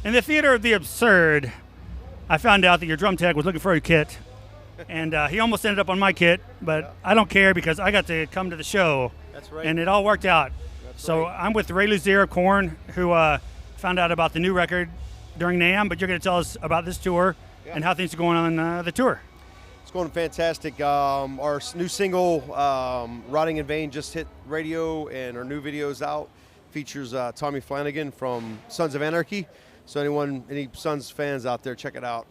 In the theater of the absurd, I found out that your drum tech was looking for a kit, and he almost ended up on my kit, but I don't care because I got to come to the show. That's right. And it all worked out. That's so right. I'm with Ray Luzier of KORN, who found out about the new record during NAMM, but you're going to tell us about this tour and how things are going on the tour. It's going fantastic. Our new single, Rotting in Vain, just hit radio, and our new video's out. Features Tommy Flanagan from Sons of Anarchy. So any Sons fans out there, check it out.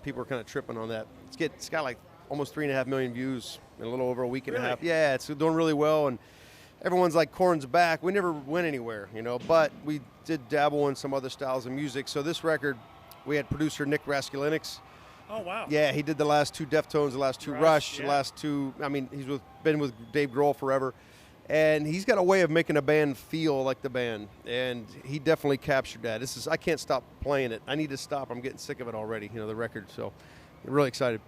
People are kind of tripping on that. It's got like almost 3.5 million views in a little over a week and a half. Yeah, it's doing really well, and everyone's like, KORN's back. We never went anywhere, but we did dabble in some other styles of music. So this record, we had producer Nick Raskulinix. Oh, wow. Yeah, he did the last 2 Deftones, the last 2 Rush, the last 2, he's been with Dave Grohl forever. And he's got a way of making a band feel like the band, and he definitely captured that. I can't stop playing it. I need to stop. I'm getting sick of it already, the record. So I'm really excited.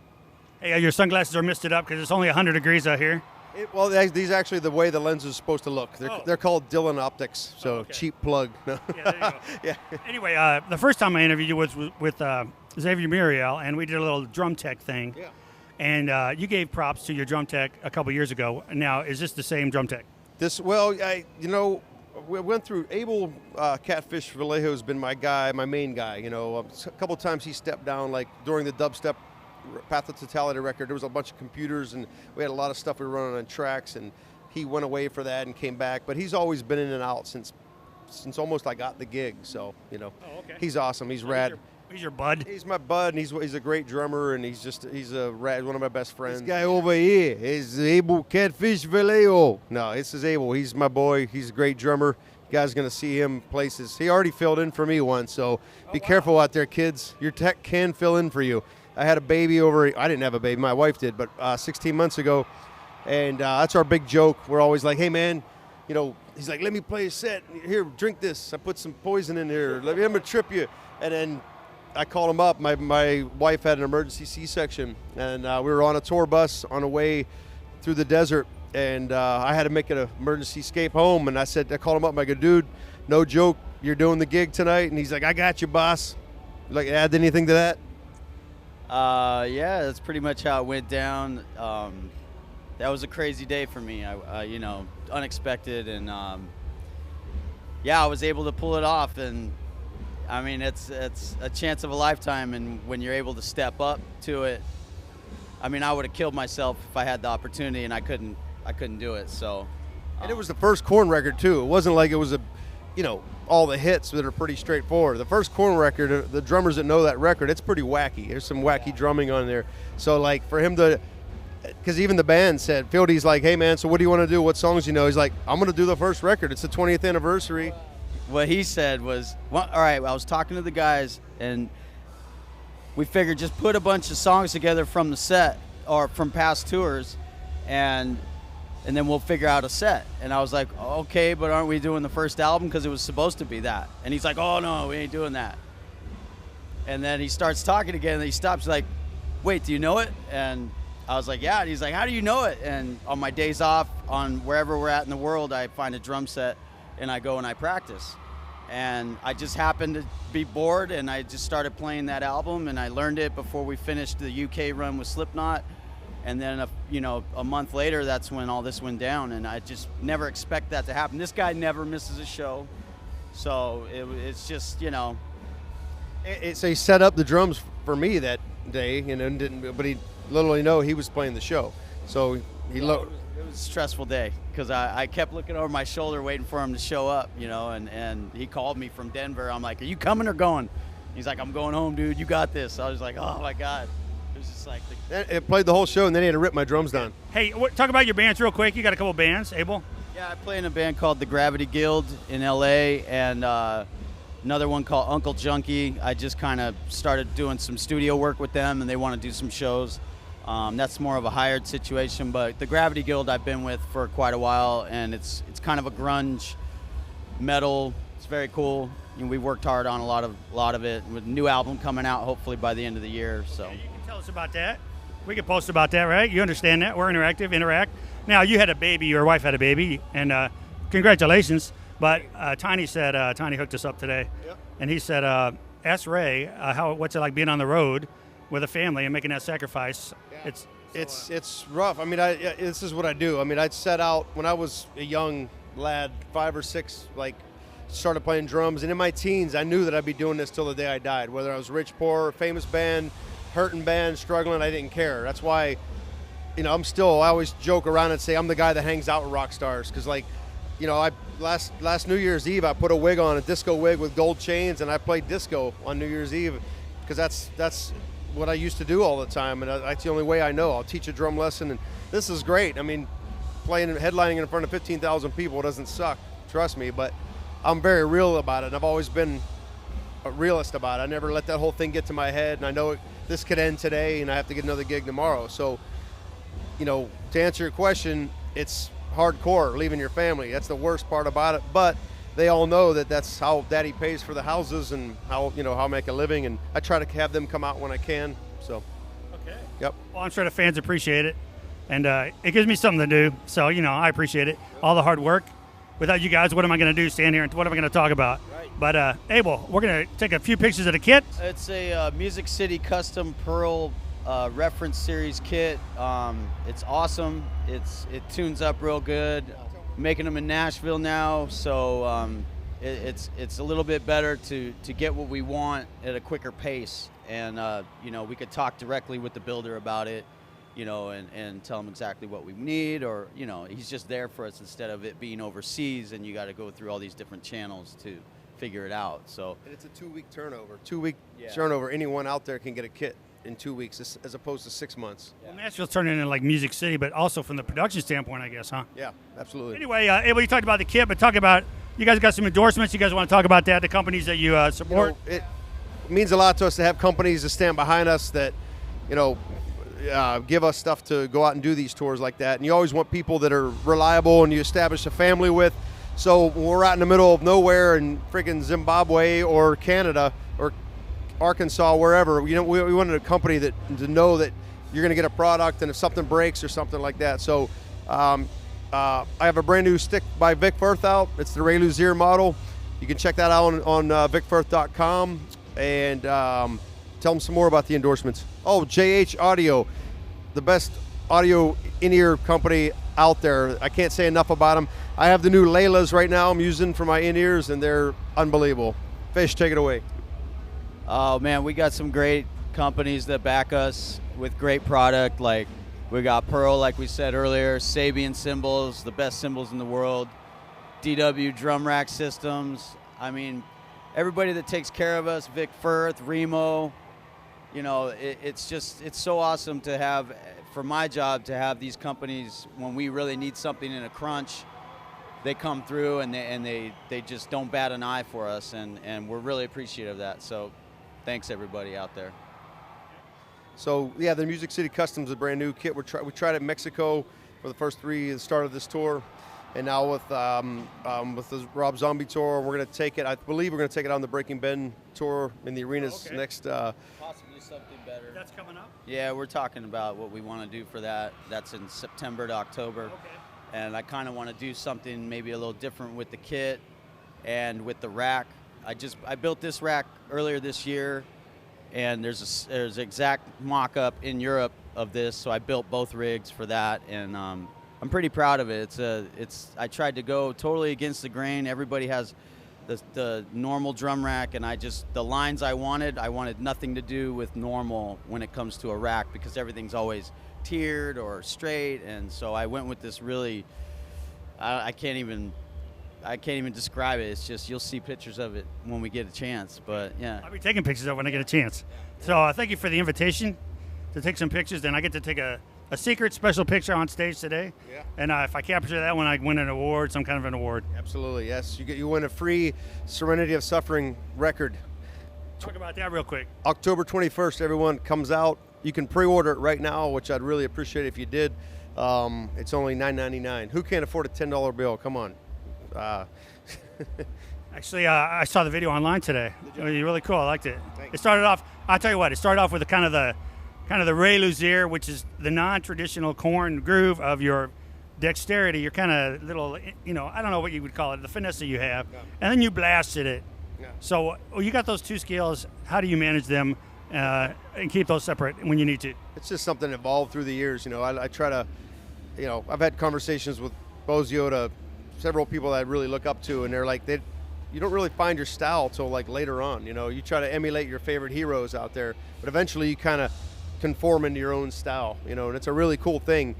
Hey, your sunglasses are misted up because it's only 100 degrees out here. These are actually the way the lens is supposed to look. They're called Dylan Optics, so cheap plug. No. Yeah, there you go. Yeah. Anyway, the first time I interviewed you was with Xavier Muriel, and we did a little drum tech thing. Yeah. And you gave props to your drum tech a couple years ago. Now, is this the same drum tech? We went through Abel Catfish Vallejo has been my main guy. A couple of times he stepped down, like during the dubstep Path of Totality record. There was a bunch of computers, and we had a lot of stuff we were running on tracks, and he went away for that and came back. But he's always been in and out since almost I got the gig. So he's awesome. He's rad. He's your bud. He's my bud, and he's a great drummer, and he's a rad, one of my best friends. This guy over here is Abel Catfish Vallejo. No, this is Abel. He's my boy. He's a great drummer. You guys are going to see him places. He already filled in for me once, so be careful out there, kids. Your tech can fill in for you. I had a baby I didn't have a baby. My wife did, but 16 months ago, and that's our big joke. We're always like, hey, man, he's like, let me play a set. Here, drink this. I put some poison in here. Let me trip you. And then I called him up. My wife had an emergency C-section, and we were on a tour bus on the way through the desert, and I had to make an emergency escape home. And I called him up. I go, dude, no joke, you're doing the gig tonight? And he's like, I got you, boss. Like, add anything to that? Yeah, that's pretty much how it went down. That was a crazy day for me. Unexpected, and I was able to pull it off, and it's a chance of a lifetime, and when you're able to step up to it, I would have killed myself if I had the opportunity, and I couldn't do it. So, and it was the first KORN record too. It wasn't like it was all the hits that are pretty straightforward. The first KORN record, the drummers that know that record, it's pretty wacky. There's some wacky drumming on there. So like for him to, because even the band said, Fieldy's like, hey man, so what do you want to do? What songs you know? He's like, I'm going to do the first record. It's the 20th anniversary. What he said was, well, all right, I was talking to the guys, and we figured just put a bunch of songs together from the set or from past tours, and then we'll figure out a set. And I was like, okay, but aren't we doing the first album? Because it was supposed to be that. And he's like, oh, no, we ain't doing that. And then he starts talking again, and he stops like, wait, do you know it? And I was like, yeah. And he's like, how do you know it? And on my days off, on wherever we're at in the world, I find a drum set, and I go and I practice. And I just happened to be bored, and I just started playing that album, and I learned it before we finished the UK run with Slipknot. And then, a month later, that's when all this went down, and I just never expect that to happen. This guy never misses a show, so it's just, So he set up the drums for me that day, but he literally he was playing the show. So it was a stressful day because I kept looking over my shoulder waiting for him to show up, and he called me from Denver. I'm like, are you coming or going? He's like, I'm going home, dude. You got this. I was like, oh my God. It was just like it played the whole show, and then he had to rip my drums down. Hey, talk about your bands real quick. You got a couple bands, Abel? Yeah, I play in a band called the Gravity Guild in LA, and another one called Uncle Junkie. I just kind of started doing some studio work with them, and they want to do some shows. That's more of a hired situation, but the Gravity Guild I've been with for quite a while, and it's kind of a grunge metal. It's very cool. We worked hard on a lot of it, with a new album coming out hopefully by the end of the year. So you can tell us about that. We can post about that, right? You understand that? We're interactive, interact. Now, you had a baby, your wife had a baby, and congratulations. But Tiny hooked us up today, and he said, ask Ray what's it like being on the road with a family and making that sacrifice. Yeah. It's rough. I mean, this is what I do. I mean, I'd set out when I was a young lad, 5 or 6, like started playing drums, and in my teens, I knew that I'd be doing this till the day I died. Whether I was rich, poor, famous band, hurting band, struggling, I didn't care. That's why, I always joke around and say I'm the guy that hangs out with rock stars, because like, I last New Year's Eve I put a wig on, a disco wig with gold chains, and I played disco on New Year's Eve, because that's what I used to do all the time, and that's the only way I know. I'll teach a drum lesson, and this is great. I mean, headlining in front of 15,000 people doesn't suck, trust me, but I'm very real about it, and I've always been a realist about it. I never let that whole thing get to my head, and I know this could end today, and I have to get another gig tomorrow. So, to answer your question, it's hardcore, leaving your family. That's the worst part about it, but they all know that that's how Daddy pays for the houses and how I make a living, and I try to have them come out when I can. So, okay. Yep. Well, I'm sure the fans appreciate it, and it gives me something to do. So, I appreciate it. All the hard work. Without you guys, what am I going to do? Stand here and what am I going to talk about? Right. But Abel, we're going to take a few pictures of the kit. It's a Music City custom Pearl reference series kit. It's awesome. It tunes up real good. Making them in Nashville now, so it's a little bit better to get what we want at a quicker pace, and we could talk directly with the builder about it, and tell him exactly what we need, or he's just there for us instead of it being overseas and you got to go through all these different channels to figure it out. So and it's a 2-week turnover. 2-week turnover. Anyone out there can get a kit in 2 weeks as opposed to 6 months. Well, Nashville's turning into like Music City, but also from the production standpoint, I guess, huh? Yeah, absolutely. Anyway, Abel, you talked about the kit, but talk about, you guys got some endorsements. You guys want to talk about that, the companies that you support? It means a lot to us to have companies that stand behind us that, give us stuff to go out and do these tours like that. And you always want people that are reliable and you establish a family with. So when we're out in the middle of nowhere in freaking Zimbabwe or Canada or Arkansas, wherever, we wanted a company to know that you're going to get a product, and if something breaks or something like that. So I have a brand new stick by Vic Firth out. It's the Ray Luzier model. You can check that out on vicfirth.com, and tell them some more about the endorsements. Oh, JH Audio, the best audio in-ear company out there. I can't say enough about them. I have the new Laylas right now I'm using for my in-ears, and they're unbelievable. Fish, take it away. Oh man, we got some great companies that back us with great product. Like we got Pearl, like we said earlier, Sabian cymbals, the best cymbals in the world, DW drum rack systems. I mean, everybody that takes care of us, Vic Firth, Remo, it's so awesome to have, for my job, to have these companies when we really need something in a crunch. They come through and they just don't bat an eye for us, and we're really appreciative of that. So thanks everybody out there. So yeah, the Music City Customs is a brand new kit. We tried it in Mexico for the first 3 at the start of this tour, and now with the Rob Zombie tour, we're going to take it. I believe we're going to take it on the Breaking Ben tour in the arenas next. Possibly something better. That's coming up? Yeah, we're talking about what we want to do for that. That's in September to October. Okay. And I kind of want to do something maybe a little different with the kit and with the rack. I built this rack earlier this year, and there's an exact mock-up in Europe of this, so I built both rigs for that, and I'm pretty proud of it. I tried to go totally against the grain. Everybody has the normal drum rack, and the lines I wanted nothing to do with normal when it comes to a rack, because everything's always tiered or straight, and so I went with this really, I can't even describe it. It's just, you'll see pictures of it when we get a chance, but yeah. I'll be taking pictures of it when I get a chance. So thank you for the invitation to take some pictures. Then I get to take a secret special picture on stage today. Yeah. And if I capture that one, I win an award, some kind of an award. Absolutely, yes. You win a free Serenity of Suffering record. Talk about that real quick. October 21st, everyone comes out. You can pre-order it right now, which I'd really appreciate if you did. It's only $9.99. Who can't afford a $10 bill? Come on. Actually, I saw the video online today. It was really cool. I liked it. It started off. I'll tell you what. It started off with the kind of the Ray Luzier, which is the non-traditional KORN groove of your dexterity. Your kind of little, I don't know what you would call it, the finesse that you have, and then you blasted it Yeah. So you got those two skills. How do you manage them and keep those separate when you need to? It's just something that evolved through the years. You know, I try to, you know, I've had conversations with Bozio, several people that I really look up to, and they're like, you don't really find your style till like later on. You know, you try to emulate your favorite heroes out there, but eventually you kind of conform into your own style. You know, and it's a really cool thing.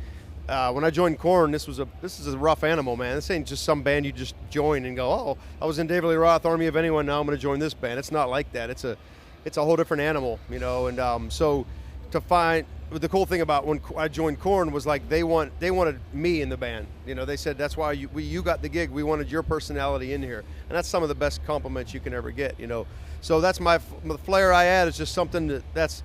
When I joined KORN, this is a rough animal, man. This ain't just some band you just join and go, oh, I was in David Lee Roth, Army of Anyone, now I'm going to join this band. It's not like that. It's a whole different animal, you know. And so to find the cool thing about when I joined KORN was like they wanted me in the band. You know, they said that's why you got the gig. We wanted your personality in here, and that's some of the best compliments you can ever get. You know, so that's the flair I add is just something that's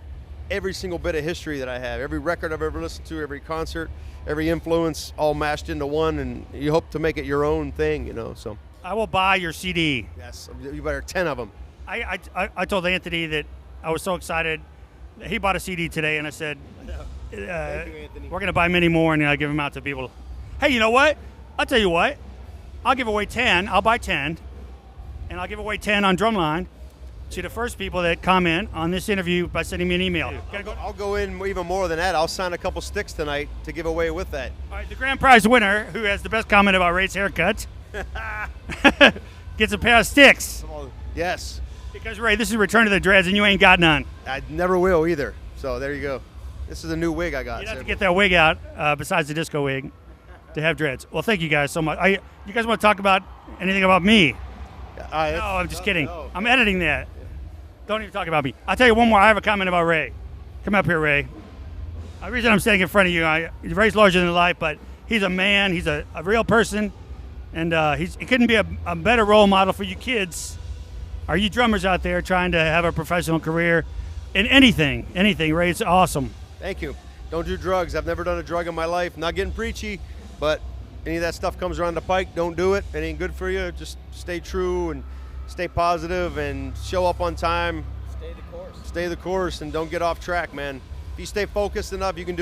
every single bit of history that I have, every record I've ever listened to, every concert, every influence, all mashed into one, and you hope to make it your own thing, you know. So I will buy your CD. yes, you better 10 of them. I told Anthony that I was so excited. He bought a CD today, and I said, Thank you, Anthony. we're going to buy many more, and I give them out to people. Hey, you know what? I'll tell you what. I'll give away 10. I'll buy 10, and I'll give away 10 on DRUMline to the first people that comment on this interview by sending me an email. I'll go in even more than that. I'll sign a couple sticks tonight to give away with that. All right, the grand prize winner, who has the best comment about Ray's haircut, gets a pair of sticks. Yes. Because, Ray, this is Return to the Dreads, and you ain't got none. I never will either. So there you go. This is a new wig I got. You'd have to get that wig out, besides the disco wig, to have dreads. Well, thank you guys so much. You guys want to talk about anything about me? No, I'm just kidding. No. I'm editing that. Don't even talk about me. I'll tell you one more. I have a comment about Ray. Come up here, Ray. The reason I'm standing in front of you, Ray's larger than life, but he's a man. He's a real person, and he couldn't be a better role model for you kids. Are you drummers out there trying to have a professional career in anything? Ray's awesome. Thank you. Don't do drugs. I've never done a drug in my life. Not getting preachy, but any of that stuff comes around the pike, don't do it. It ain't good for you. Just stay true and stay positive and show up on time. Stay the course and don't get off track, man. If you stay focused enough, you can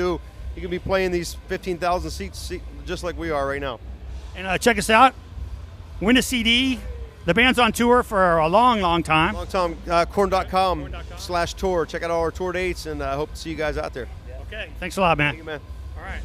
be playing these 15,000 seats just like we are right now. And check us out. Win a CD. The band's on tour for a long time. KORN.com/tour. Check out all our tour dates, and I hope to see you guys out there. Okay. Thanks a lot, man. Thank you, man. All right.